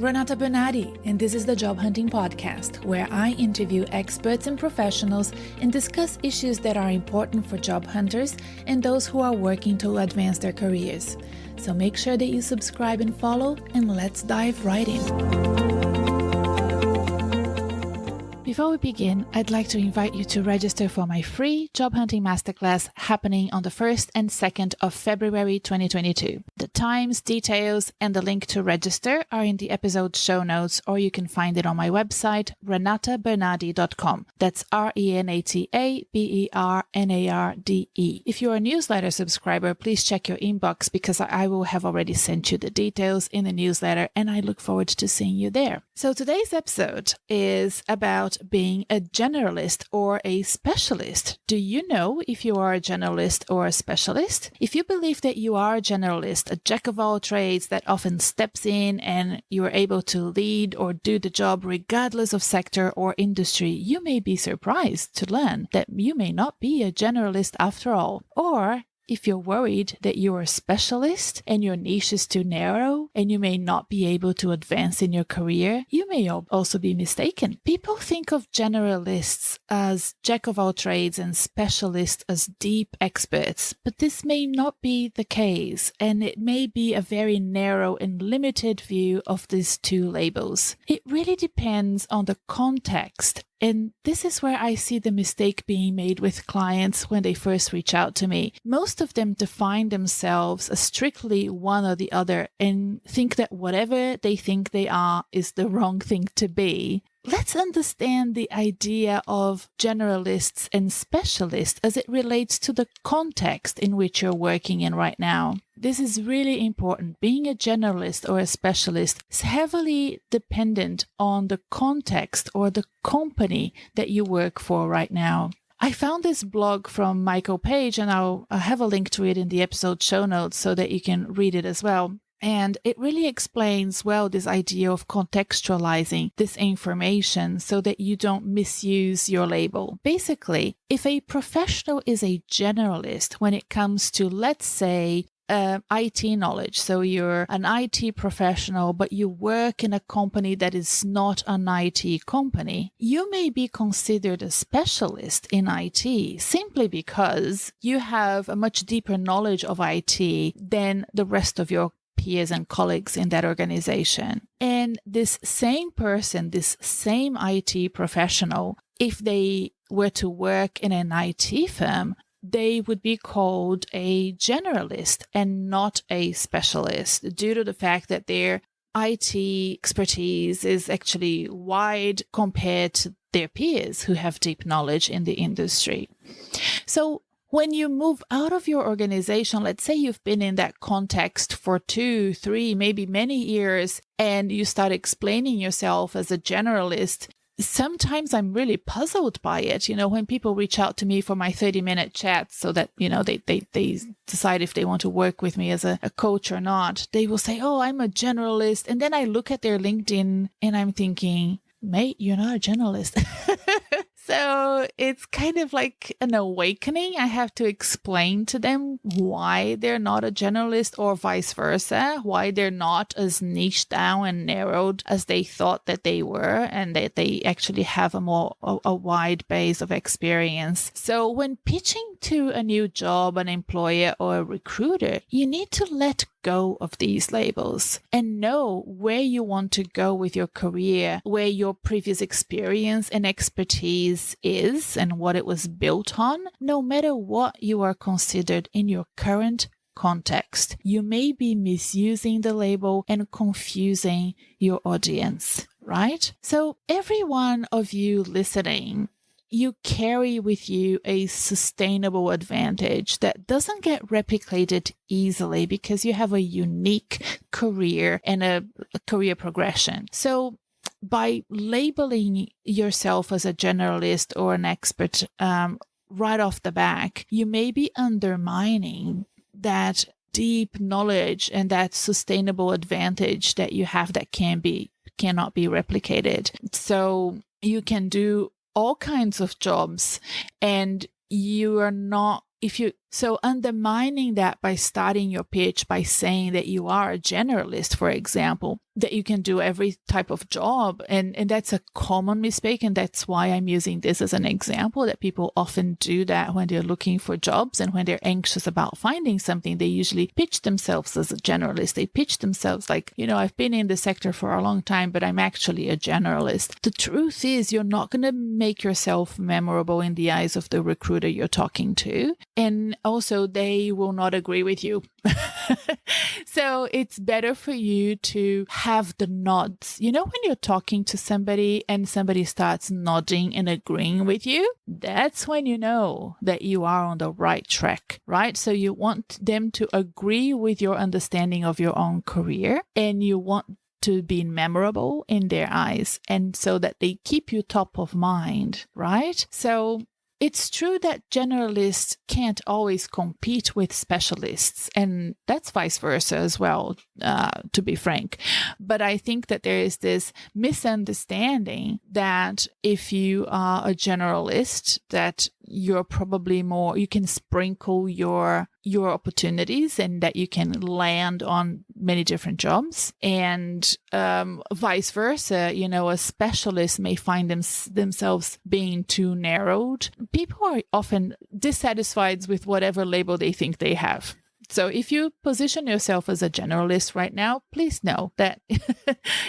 Renata Bernarde, and this is the Job Hunting Podcast, where I interview experts and professionals and discuss issues that are important for job hunters and those who are working to advance their careers. So make sure that you subscribe and follow, and let's dive right in. Before we begin, I'd like to invite you to register for my free job hunting masterclass happening on the 1st and 2nd of February 2022. The times, details, and the link to register are in the episode show notes, or you can find it on my website, renatabernarde.com. That's RENATABERNARDE. If you're a newsletter subscriber, please check your inbox because I will have already sent you the details in the newsletter, and I look forward to seeing you there. So today's episode is about being a generalist or a specialist. Do you know if you are a generalist or a specialist? If you believe that you are a generalist, a jack of all trades that often steps in and you are able to lead or do the job regardless of sector or industry, you may be surprised to learn that you may not be a generalist after all. Or if you're worried that you're a specialist and your niche is too narrow and you may not be able to advance in your career, you may also be mistaken. People think of generalists as jack of all trades and specialists as deep experts, but this may not be the case, and it may be a very narrow and limited view of these two labels. It really depends on the context. And this is where I see the mistake being made with clients when they first reach out to me. Most of them define themselves as strictly one or the other and think that whatever they think they are is the wrong thing to be. Let's understand the idea of generalists and specialists as it relates to the context in which you're working in right now. This is really important. Being a generalist or a specialist is heavily dependent on the context or the company that you work for right now. I found this blog from Michael Page, and I'll have a link to it in the episode show notes so that you can read it as well. And it really explains well this idea of contextualizing this information so that you don't misuse your label. Basically, if a professional is a generalist when it comes to, let's say, IT knowledge, so you're an IT professional, but you work in a company that is not an IT company, you may be considered a specialist in IT simply because you have a much deeper knowledge of IT than the rest of your peers and colleagues in that organization. And this same person, this same IT professional, if they were to work in an IT firm, they would be called a generalist and not a specialist due to the fact that their IT expertise is actually wide compared to their peers who have deep knowledge in the industry. So when you move out of your organization, let's say you've been in that context for 2, 3, maybe many years, and you start explaining yourself as a generalist, sometimes I'm really puzzled by it. When people reach out to me for my 30-minute chat so that, they decide if they want to work with me as a coach or not, they will say, oh, I'm a generalist. And then I look at their LinkedIn and I'm thinking, mate, you're not a generalist. So it's kind of like an awakening. I have to explain to them why they're not a generalist, or vice versa, why they're not as niched down and narrowed as they thought that they were, and that they actually have a wide base of experience. So when pitching to a new job, an employer, or a recruiter, you need to let go of these labels and know where you want to go with your career, where your previous experience and expertise is and what it was built on, no matter what you are considered in your current context. You may be misusing the label and confusing your audience, right? So every one of you listening, you carry with you a sustainable advantage that doesn't get replicated easily because you have a unique career and a career progression. So by labeling yourself as a generalist or an expert right off the back, you may be undermining that deep knowledge and that sustainable advantage that you have that cannot be replicated. So you can do all kinds of jobs, and you are not, if you So undermining that by starting your pitch by saying that you are a generalist, for example, that you can do every type of job. And that's a common mistake. And that's why I'm using this as an example, that people often do that when they're looking for jobs and when they're anxious about finding something. They usually pitch themselves as a generalist. They pitch themselves like, I've been in the sector for a long time, but I'm actually a generalist. The truth is, you're not going to make yourself memorable in the eyes of the recruiter you're talking to. And also, they will not agree with you. So it's better for you to have the nods. When you're talking to somebody and somebody starts nodding and agreeing with you, that's when you know that you are on the right track, right? So you want them to agree with your understanding of your own career, and you want to be memorable in their eyes, and so that they keep you top of mind, right? So it's true that generalists can't always compete with specialists, and that's vice versa as well, to be frank. But I think that there is this misunderstanding that if you are a generalist, that you're probably more, you can sprinkle your opportunities and that you can land on many different jobs, and vice versa. A specialist may find themselves being too narrowed. People are often dissatisfied with whatever label they think they have. So if you position yourself as a generalist right now, please know that,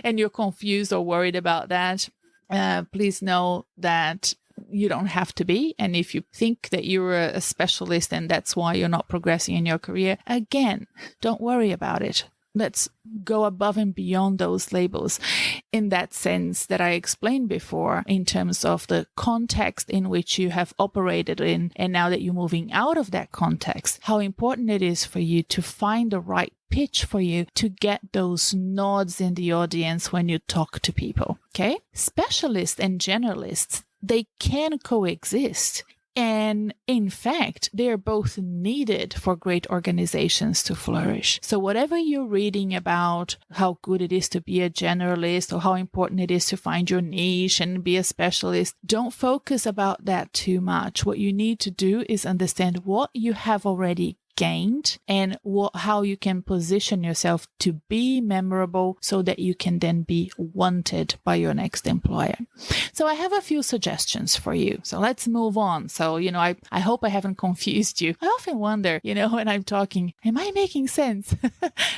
and you're confused or worried about that, please know that you don't have to be. And if you think that you're a specialist and that's why you're not progressing in your career, again, don't worry about it. Let's go above and beyond those labels in that sense that I explained before, in terms of the context in which you have operated in. And now that you're moving out of that context, how important it is for you to find the right pitch for you to get those nods in the audience when you talk to people. Okay? Specialists and generalists, they can coexist. And in fact, they are both needed for great organizations to flourish. So whatever you're reading about how good it is to be a generalist or how important it is to find your niche and be a specialist, don't focus about that too much. What you need to do is understand what you have already gained and how you can position yourself to be memorable so that you can then be wanted by your next employer. So I have a few suggestions for you. So let's move on. So, I hope I haven't confused you. I often wonder, when I'm talking, am I making sense?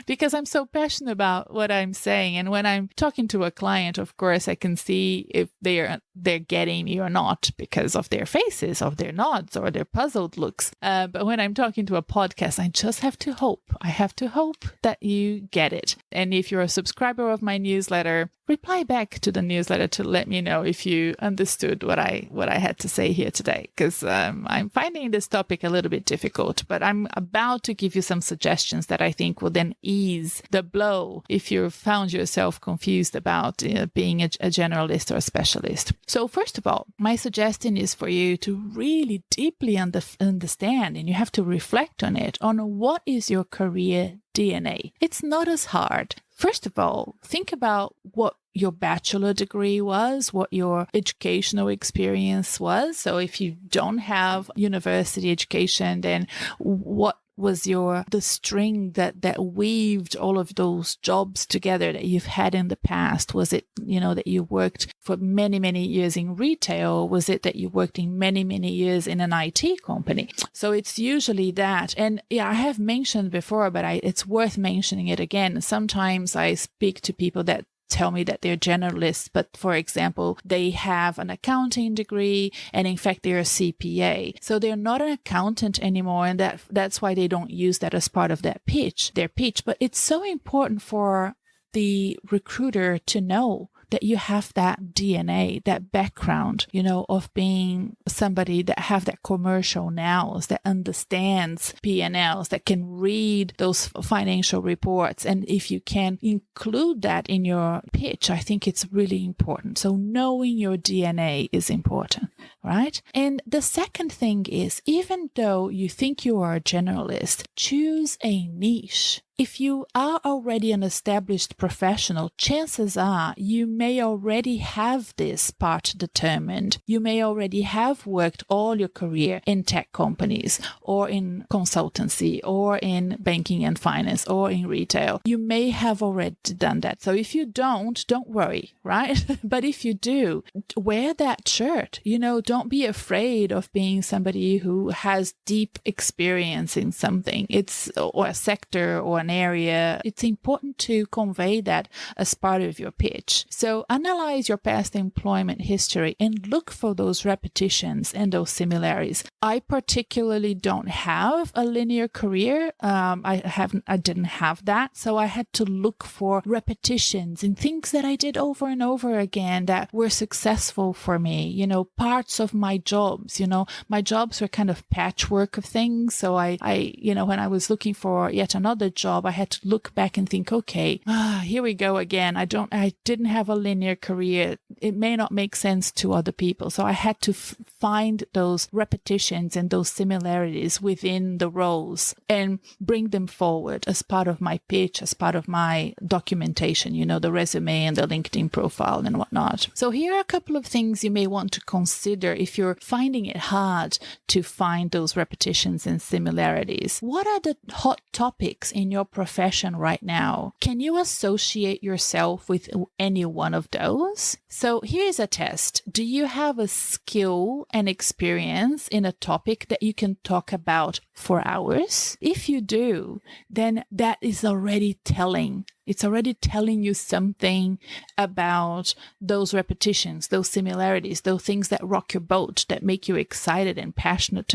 Because I'm so passionate about what I'm saying. And when I'm talking to a client, of course, I can see if they're getting me or not because of their faces, of their nods, or their puzzled looks. But when I'm talking to a podcast, I just have to hope. I have to hope that you get it. And if you're a subscriber of my newsletter, reply back to the newsletter to let me know if you understood what I had to say here today, because I'm finding this topic a little bit difficult, but I'm about to give you some suggestions that I think will then ease the blow if you found yourself confused about being a generalist or a specialist. So first of all, my suggestion is for you to really deeply understand, and you have to reflect on it, on what is your career DNA. It's not as hard. First of all, think about what your bachelor degree was, what your educational experience was. So if you don't have university education, then what was the string that weaved all of those jobs together that you've had in the past? Was it, that you worked for many, many years in retail? Was it that you worked in many, many years in an IT company? So it's usually that. And yeah, I have mentioned before, but it's worth mentioning it again. Sometimes I speak to people that tell me that they're generalists, but for example, they have an accounting degree and in fact they're a CPA. So they're not an accountant anymore, and that's why they don't use that as part of their pitch. But it's so important for the recruiter to know that you have that DNA, that background, of being somebody that have that commercial nous, that understands P&Ls, that can read those financial reports. And if you can include that in your pitch, I think it's really important. So knowing your DNA is important. right? And the second thing is, even though you think you are a generalist, choose a niche. If you are already an established professional, chances are you may already have this part determined. You may already have worked all your career in tech companies or in consultancy or in banking and finance or in retail. You may have already done that. So if you don't worry, right? But if you do, wear that shirt. Don't be afraid of being somebody who has deep experience in something. Or a sector or an area. It's important to convey that as part of your pitch. So analyze your past employment history and look for those repetitions and those similarities. I particularly don't have a linear career. I didn't have that. So I had to look for repetitions in things that I did over and over again that were successful for me. Parts of my jobs, my jobs were kind of patchwork of things. So I when I was looking for yet another job, I had to look back and think, okay, here we go again. I didn't have a linear career. It may not make sense to other people. So I had to find those repetitions and those similarities within the roles and bring them forward as part of my pitch, as part of my documentation, the resume and the LinkedIn profile and whatnot. So here are a couple of things you may want to consider if you're finding it hard to find those repetitions and similarities. What are the hot topics in your profession right now? Can you associate yourself with any one of those? So here's a test. Do you have a skill and experience in a topic that you can talk about for hours? If you do, then that is already telling. It's already telling you something about those repetitions, those similarities, those things that rock your boat, that make you excited and passionate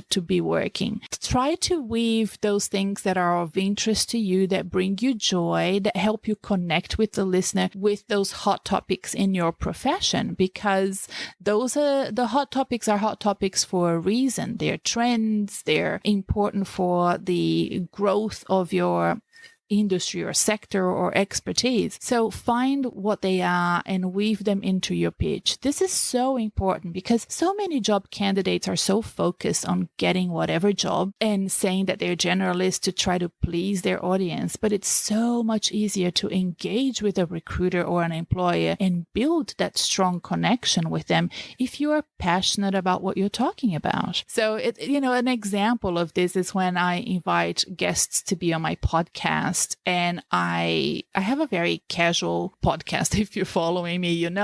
to be working. Try to weave those things that are of interest to you, that bring you joy, that help you connect with the listener with those hot topics in your profession, because the hot topics are hot topics for a reason. They're trends. They're important for the growth of your industry or sector or expertise. So find what they are and weave them into your pitch. This is so important because so many job candidates are so focused on getting whatever job and saying that they're generalists to try to please their audience. But it's so much easier to engage with a recruiter or an employer and build that strong connection with them if you are passionate about what you're talking about. So an example of this is when I invite guests to be on my podcast. And I have a very casual podcast. If you're following me, and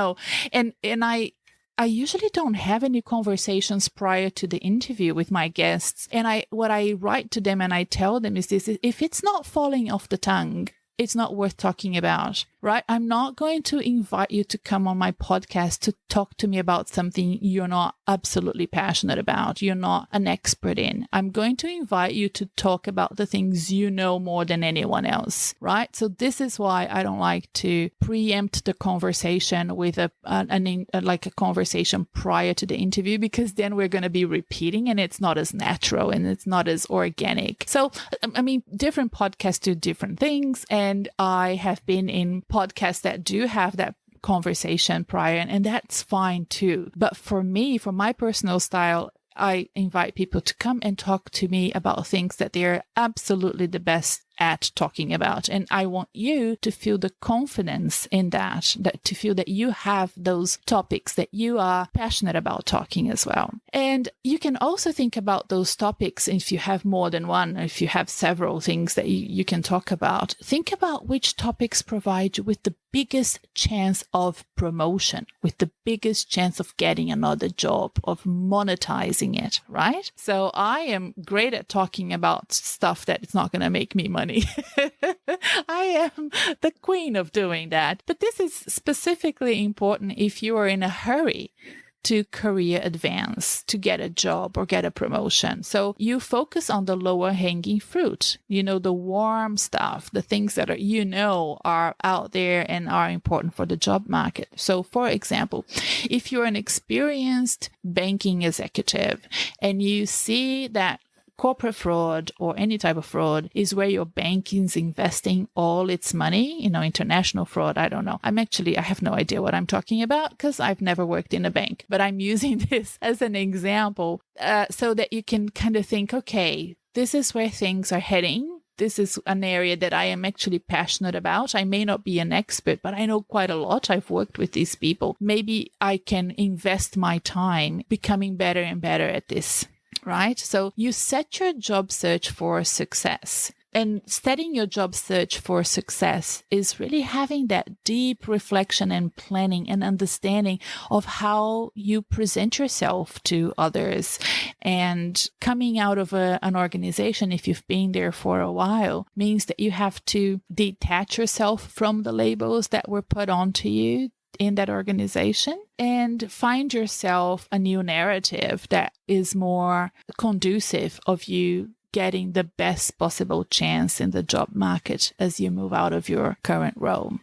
I usually don't have any conversations prior to the interview with my guests. And what I write to them and I tell them is this: if it's not falling off the tongue, it's not worth talking about, right? I'm not going to invite you to come on my podcast to talk to me about something you're not absolutely passionate about, you're not an expert in. I'm going to invite you to talk about the things you know more than anyone else, right? So this is why I don't like to preempt the conversation with a conversation prior to the interview, because then we're going to be repeating and it's not as natural and it's not as organic. So, different podcasts do different things. And I have been in podcasts that do have that conversation prior, and that's fine too. But for me, for my personal style, I invite people to come and talk to me about things that they're absolutely the best at talking about. And I want you to feel the confidence in that to feel that you have those topics that you are passionate about talking as well. And you can also think about those topics if you have more than one, if you have several things that you can talk about. Think about which topics provide you with the biggest chance of promotion, with the biggest chance of getting another job, of monetizing it, right? So I am great at talking about stuff that is not going to make me money. I am the queen of doing that. But this is specifically important if you are in a hurry to career advance, to get a job or get a promotion. So you focus on the lower hanging fruit, the warm stuff, the things that are out there and are important for the job market. So for example, if you're an experienced banking executive and you see that corporate fraud or any type of fraud is where your bank is investing all its money, international fraud. I don't know. I have no idea what I'm talking about because I've never worked in a bank, but I'm using this as an example so that you can kind of think, okay, this is where things are heading. This is an area that I am actually passionate about. I may not be an expert, but I know quite a lot. I've worked with these people. Maybe I can invest my time becoming better and better at this, right? So you set your job search for success. And setting your job search for success is really having that deep reflection and planning and understanding of how you present yourself to others. And coming out of an organization, if you've been there for a while, means that you have to detach yourself from the labels that were put onto you in that organization and find yourself a new narrative that is more conducive of you getting the best possible chance in the job market as you move out of your current role.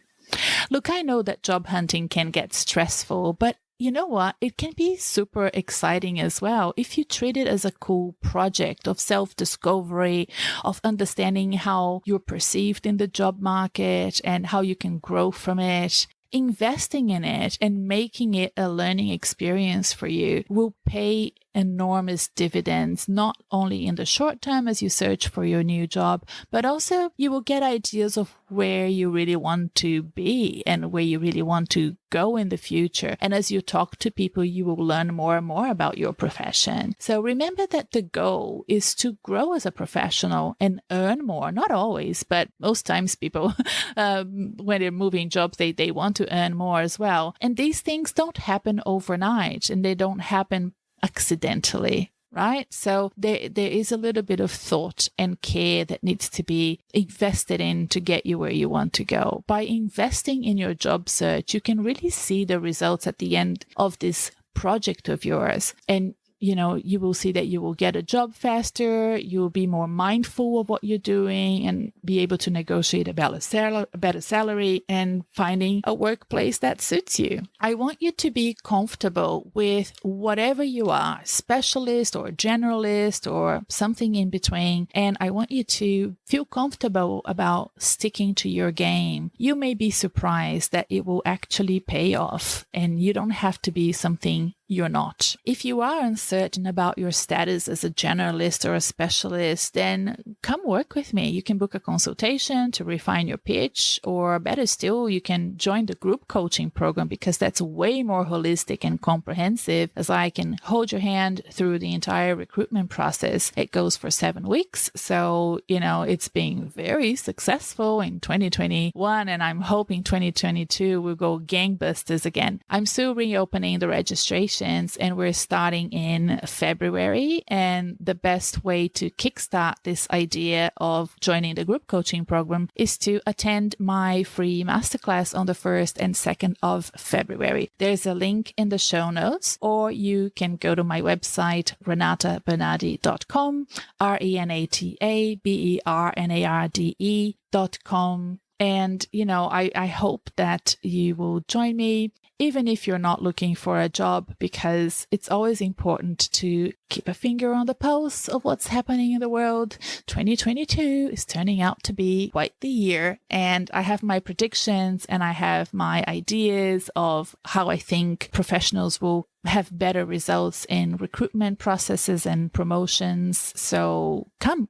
Look, I know that job hunting can get stressful, but you know what? It can be super exciting as well if you treat it as a cool project of self-discovery, of understanding how you're perceived in the job market and how you can grow from it. Investing in it and making it a learning experience for you will pay enormous dividends, not only in the short term as you search for your new job, but also you will get ideas of where you really want to be and where you really want to go in the future. And as you talk to people, you will learn more and more about your profession. So remember that the goal is to grow as a professional and earn more. Not always, but most times people, when they're moving jobs, they want to earn more as well. And these things don't happen overnight and they don't happen accidentally, right? So there is a little bit of thought and care that needs to be invested in to get you where you want to go. By investing in your job search, you can really see the results at the end of this project of yours. And you will see that you will get a job faster, you'll be more mindful of what you're doing and be able to negotiate a better salary and finding a workplace that suits you. I want you to be comfortable with whatever you are, specialist or generalist or something in between. And I want you to feel comfortable about sticking to your game. You may be surprised that it will actually pay off and you don't have to be something you're not. If you are uncertain about your status as a generalist or a specialist, then come work with me. You can book a consultation to refine your pitch, or better still, you can join the group coaching program because that's way more holistic and comprehensive, as I can hold your hand through the entire recruitment process. It goes for 7 weeks. So, it's been very successful in 2021, and I'm hoping 2022 will go gangbusters again. I'm still reopening the registration and we're starting in February. And the best way to kickstart this idea of joining the group coaching program is to attend my free masterclass on the 1st and 2nd of February. There's a link in the show notes, or you can go to my website, renatabernarde.com, RENATABERNARDE.com. And, I hope that you will join me, even if you're not looking for a job, because it's always important to keep a finger on the pulse of what's happening in the world. 2022 is turning out to be quite the year, and I have my predictions and I have my ideas of how I think professionals will have better results in recruitment processes and promotions. So come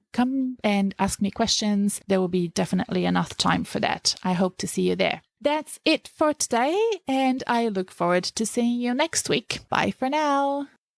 and ask me questions. There will be definitely enough time for that. I hope to see you there. That's it for today, and I look forward to seeing you next week. Bye for now.